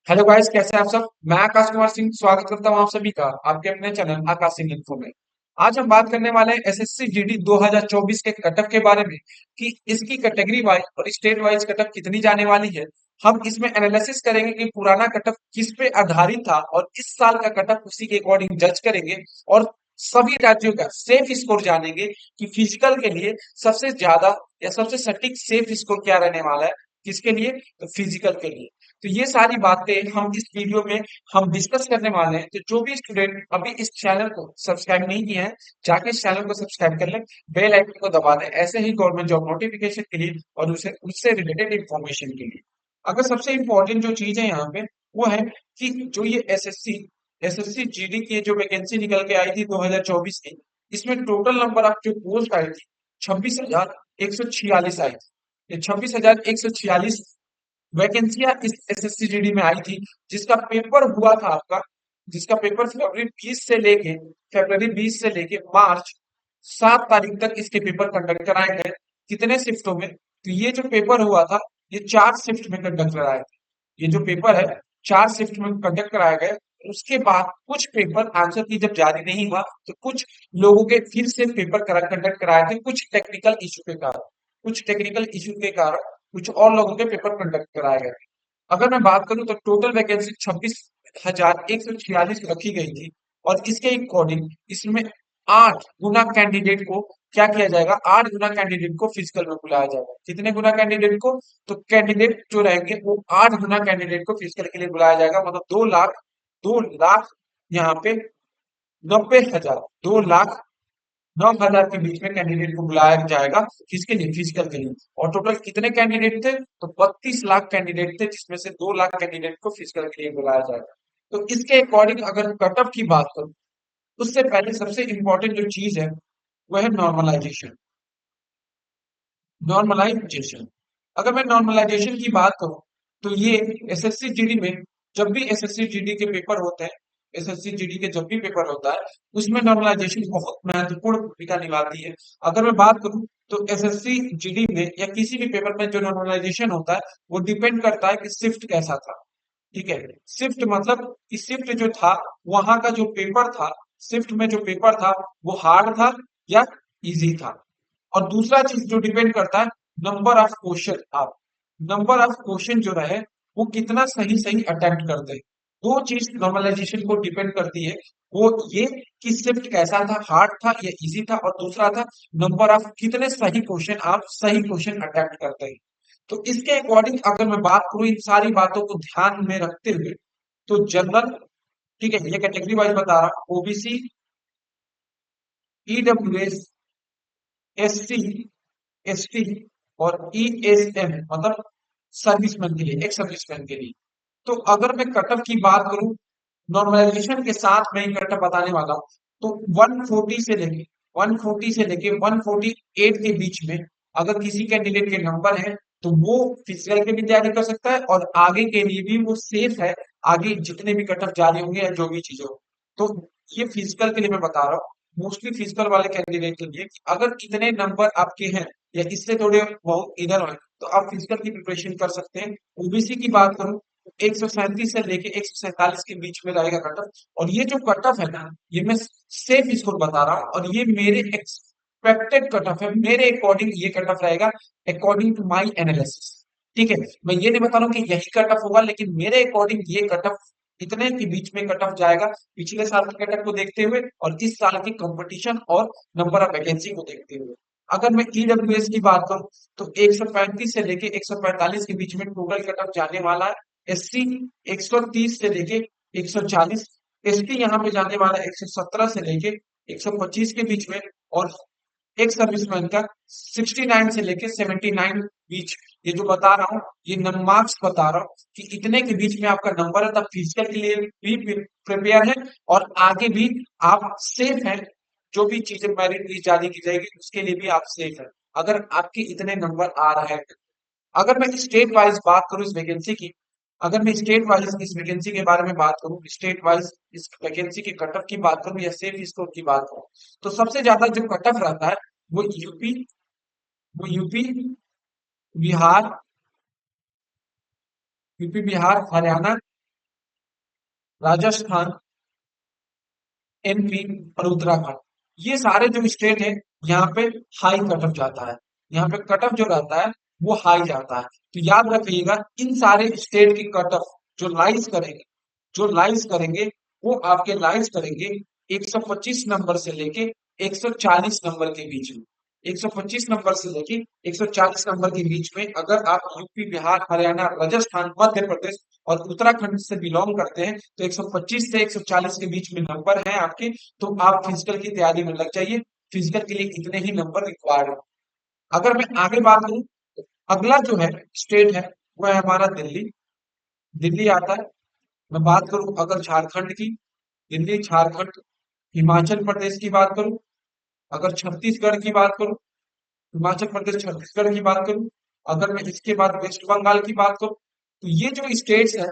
Hello guys, कैसे हैं आप सब। मैं आकाश कुमार सिंह स्वागत करता हूं आप सभी का आपके अपने चैनल आकाश सिंह इन्फो में। आज हम बात करने वाले हैं एसएससी जीडी 2024 के कटअप के बारे में कि इसकी कैटेगरी वाइज और स्टेट वाइज कटअप कितनी जाने वाली है। हम इसमें एनालिसिस करेंगे कि पुराना कटअप किस पे आधारित था और इस साल का कटअप उसी के अकॉर्डिंग जज करेंगे। और सभी राज्यों का सेफ स्कोर जानेंगे कि फिजिकल के लिए सबसे ज्यादा या सबसे सटीक सेफ स्कोर क्या रहने वाला है। किसके लिए? तो फिजिकल के लिए। तो ये सारी बातें हम इस वीडियो में हम डिस्कस करने वाले हैं। तो जो भी स्टूडेंट अभी इस चैनल को सब्सक्राइब नहीं किया है, जाके इस चैनल को सब्सक्राइब कर लें, बेल आइकन को दबा दें, ऐसे ही गवर्नमेंट जॉब नोटिफिकेशन के लिए और उसे उससे रिलेटेड इंफॉर्मेशन के लिए। अगर सबसे इंपॉर्टेंट जो चीज है यहाँ पे वो है कि जो ये एसएससी जीडी की जो वैकेंसी निकल के आई थी 2024 की, इसमें टोटल नंबर ऑफ जो पोस्ट आई थी 26,146 आई थी। ये 26,146 वैकेंसियां इस एसएससी जीडी में आई थी, जिसका पेपर हुआ था आपका, जिसका पेपर फरवरी 20 से लेके मार्च 7 तारीख तक इसके पेपर कंडक्ट कराए गए। कितने शिफ्टों में? तो ये जो पेपर हुआ था, ये 4 शिफ्ट में कंडक्ट कराए थे। ये जो पेपर है 4 शिफ्ट में कंडक्ट कराया गया। उसके बाद कुछ पेपर आंसर की जब जारी नहीं हुआ, तो कुछ लोगों के फिर से पेपर कंडक्ट कराए थे कुछ टेक्निकल इशू के कारण कुछ और लोगों के पेपर कंडक्ट कराए गए। अगर मैं बात करूं तो टोटल वैकेंसी 26,146 रखी गई थी। और इसके अकॉर्डिंग इसमें 8 गुना कैंडिडेट को क्या किया जाएगा? 8 गुना कैंडिडेट को फिजिकल में बुलाया जाएगा। कितने गुना कैंडिडेट को? तो कैंडिडेट जो रहेंगे वो 8 गुना कैंडिडेट को फिजिकल के लिए बुलाया जाएगा। मतलब 2 लाख, 2 लाख यहाँ पे 90,000, 2,09,000 के बीच में कैंडिडेट को बुलाया जाएगा। किसके लिए? फिजिकल के लिए। और टोटल कितने कैंडिडेट थे? तो 32 लाख कैंडिडेट थे, जिसमें से 2 लाख कैंडिडेट को फिजिकल के लिए बुलाया जाएगा। तो इसके अकॉर्डिंग अगर कट ऑफ की बात करूं, उससे पहले सबसे इंपॉर्टेंट जो चीज है वह है नॉर्मलाइजेशन। नॉर्मलाइजेशन, अगर मैं नॉर्मलाइजेशन की बात करूं तो ये एसएससी जीडी में, जब भी एसएससी जीडी के पेपर होते हैं, एसएससी जीडी के जब भी पेपर होता है, उसमें नॉर्मलाइजेशन बहुत महत्वपूर्ण भूमिका निभाती है। अगर मैं बात करूं तो एसएससी जीडी में या किसी भी पेपर में जो नॉर्मलाइजेशन होता है वो डिपेंड करता है कि शिफ्ट कैसा था। ठीक है, शिफ्ट मतलब कि शिफ्ट जो था, वहां का जो पेपर था, शिफ्ट में जो पेपर था वो हार्ड था या इजी था। और दूसरा चीज जो डिपेंड करता है, नंबर ऑफ क्वेश्चन। आप नंबर ऑफ क्वेश्चन जो रहे वो कितना सही सही अटेम्प्ट करते हैं। दो चीज नॉर्मलाइजेशन को डिपेंड करती है। वो ये कि शिफ्ट कैसा था, हार्ड था या इजी था, और दूसरा था नंबर ऑफ कितने सही क्वेश्चन आप सही क्वेश्चन अटेम्प्ट करते हैं। तो इसके अकॉर्डिंग अगर मैं बात करूं इन सारी बातों को ध्यान में रखते हुए, तो जनरल, ठीक है, ये कैटेगरी वाइज बता रहा हूं, ओबीसी, ईडब्ल्यूएस, एससी, एसटी और ईएसएम, मतलब सर्विसमैन के लिए, एक सर्विसमैन के लिए। तो अगर मैं कटअप की बात करूं, नॉर्मलाइजेशन के साथ मैं कटअप बताने वाला हूं, तो 140 से लेके 148 के बीच में अगर किसी कैंडिडेट के नंबर है, तो वो फिजिकल की भी तैयारी कर सकता है और आगे के लिए भी वो सेफ है। आगे जितने भी कटअप जारी होंगे या जो भी चीजें हो, तो ये फिजिकल के लिए मैं बता रहा हूँ, मोस्टली फिजिकल वाले कैंडिडेट के लिए कि अगर इतने नंबर आपके हैं या इससे थोड़े बहुत इधर है, तो आप फिजिकल की प्रिपरेशन कर सकते हैं। ओबीसी की बात करूं, 137 से लेके 147 के बीच में रहेगा कट ऑफ। और ये जो कट ऑफ है ना, ये मैं सेफ स्कोर बता रहा हूँ और ये मेरे एक्सपेक्टेड कट ऑफ है। मेरे अकॉर्डिंग ये कट ऑफ रहेगा, अकॉर्डिंग टू माई एनालिसिस। ठीक है, मैं ये नहीं बता रहा हूँ कि यही कट ऑफ होगा, लेकिन मेरे अकॉर्डिंग ये कट ऑफ इतने के बीच में कट ऑफ जाएगा, पिछले साल के कट ऑफ को देखते हुए और इस साल की कंपटीशन और नंबर ऑफ वैकेंसी को देखते हुए। अगर मैं ईडब्ल्यूएस की बात करूं, तो 135 से लेके 145 के बीच में टोटल कट ऑफ जाने वाला है। एससी 130 से लेके 140, एसटी यहाँ पे जाने वाला है 117 से लेके 125 के बीच में। और एक सर्विसमैन का 69 से लेके 79 बीच। ये जो बता रहा हूँ, ये मार्क्स बता रहा हूँ कि इतने के बीच में आपका नंबर है, तब फिजिकल के लिए भी प्रिपेयर है और आगे भी आप सेफ हैं। जो भी चीजें मेरिट लिस्ट जारी की जाएगी उसके लिए भी आप सेफ हैं, अगर आपके इतने नंबर आ रहे हैं। अगर मैं स्टेट वाइज बात करूं इस वैकेंसी की, अगर मैं स्टेट वाइज इस वैकेंसी के बारे में बात करूं, स्टेट वाइज इस वैकेंसी के कट ऑफ की बात करूं या सेफ स्कोर की बात करूं, तो सबसे ज्यादा जो कट ऑफ रहता है वो यूपी, वो UP, Bihar, UP, Bihar, Haryana, Rajasthan, MP और उत्तराखंड, ये सारे जो स्टेट है यहाँ पे हाई कट ऑफ जाता है। यहाँ पे कट ऑफ जो रहता है वो हाई जाता है। तो याद रखिएगा इन सारे स्टेट की कट ऑफ जो लाइज करेंगे, जो लाइज करेंगे वो आपके लाइज करेंगे 125 नंबर से लेके 140 नंबर के बीच में। 125 नंबर से लेके 140 नंबर के बीच में अगर आप यूपी, बिहार, हरियाणा, राजस्थान, मध्य प्रदेश और उत्तराखंड से बिलोंग करते हैं तो 125 से 140 के बीच में नंबर है आपके, तो आप फिजिकल की तैयारी में लग जाइए। फिजिकल के लिए इतने ही नंबर रिक्वायर्ड है। अगर मैं आगे बात करूं तो अगला जो है स्टेट है वो है हमारा दिल्ली। दिल्ली आता है। मैं बात करूं अगर झारखंड की, दिल्ली, झारखंड, हिमाचल प्रदेश की बात करूं, अगर छत्तीसगढ़ की बात करूं, हिमाचल प्रदेश, छत्तीसगढ़ की बात करूं, अगर मैं इसके बाद वेस्ट बंगाल की बात करूं, तो ये जो स्टेट्स हैं,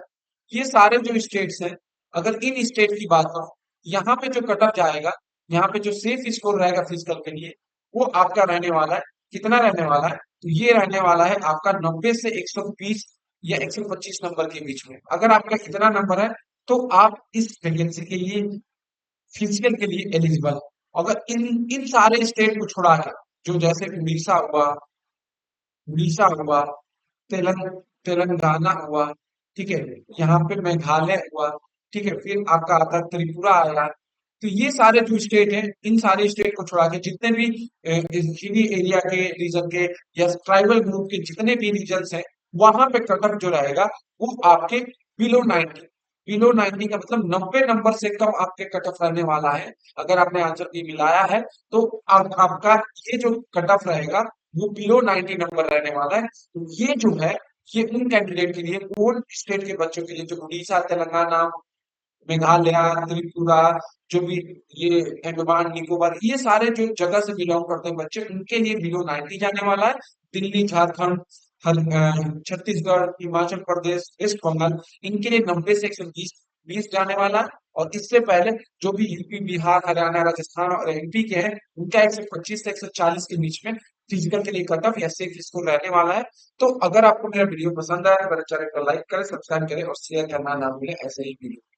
ये सारे जो स्टेट्स हैं, अगर इन स्टेट की बात करूं, यहाँ पे जो कट ऑफ जाएगा, यहाँ पे जो सेफ स्कोर रहेगा फिजिकल के लिए, वो आपका रहने वाला है, कितना रहने वाला है? तो ये रहने वाला है आपका 90 से 120 या 125 नंबर के बीच में। अगर आपका इतना नंबर है तो आप इस वैकेंसी के लिए, फिजिकल के लिए एलिजिबल हो। अगर इन इन सारे स्टेट को छोड़ा के, जो जैसे उड़ीसा हुआ, तेलंगाना हुआ, ठीक है, यहाँ पे मेघालय हुआ, ठीक है, फिर आपका आता है त्रिपुरा आया। तो ये सारे जो स्टेट हैं, इन सारे स्टेट को छोड़ा के जितने भी इस हिली एरिया के रीजन के या ट्राइबल ग्रुप के जितने भी रीजन हैं, वहां पे कट ऑफ जो रहेगा वो आपके बिलो 90। बिलो 90 का मतलब 90 नंबर से कम आपके कट ऑफ रहने वाला है। अगर आपने आंसर भी मिलाया है तो आपका ये जो कट ऑफ रहेगा वो बिलो 90 नंबर रहने वाला है। तो ये जो है, ये उन कैंडिडेट के लिए, उन स्टेट के बच्चों के लिए जो उड़ीसा, तेलंगाना, मेघालय, त्रिपुरा, जो भी ये अंडमान निकोबार, ये सारे जो जगह से बिलोंग करते हैं बच्चे, उनके लिए बिलो 90 जाने वाला है। दिल्ली, झारखंड, छत्तीसगढ़, हिमाचल प्रदेश, वेस्ट बंगाल, इनके लिए 90 से 120 20 जाने वाला है। और इससे पहले जो भी यूपी, बिहार, हरियाणा, राजस्थान और एमपी के हैं, उनका 125 से 140 के बीच में फिजिकल के लिए कट ऑफ या सेफ स्कोर रहने वाला है। तो अगर आपको मेरा वीडियो पसंद आया तो मेरे चैनल को लाइक करें, सब्सक्राइब करें और शेयर करना ना भूलें ऐसे ही वीडियो।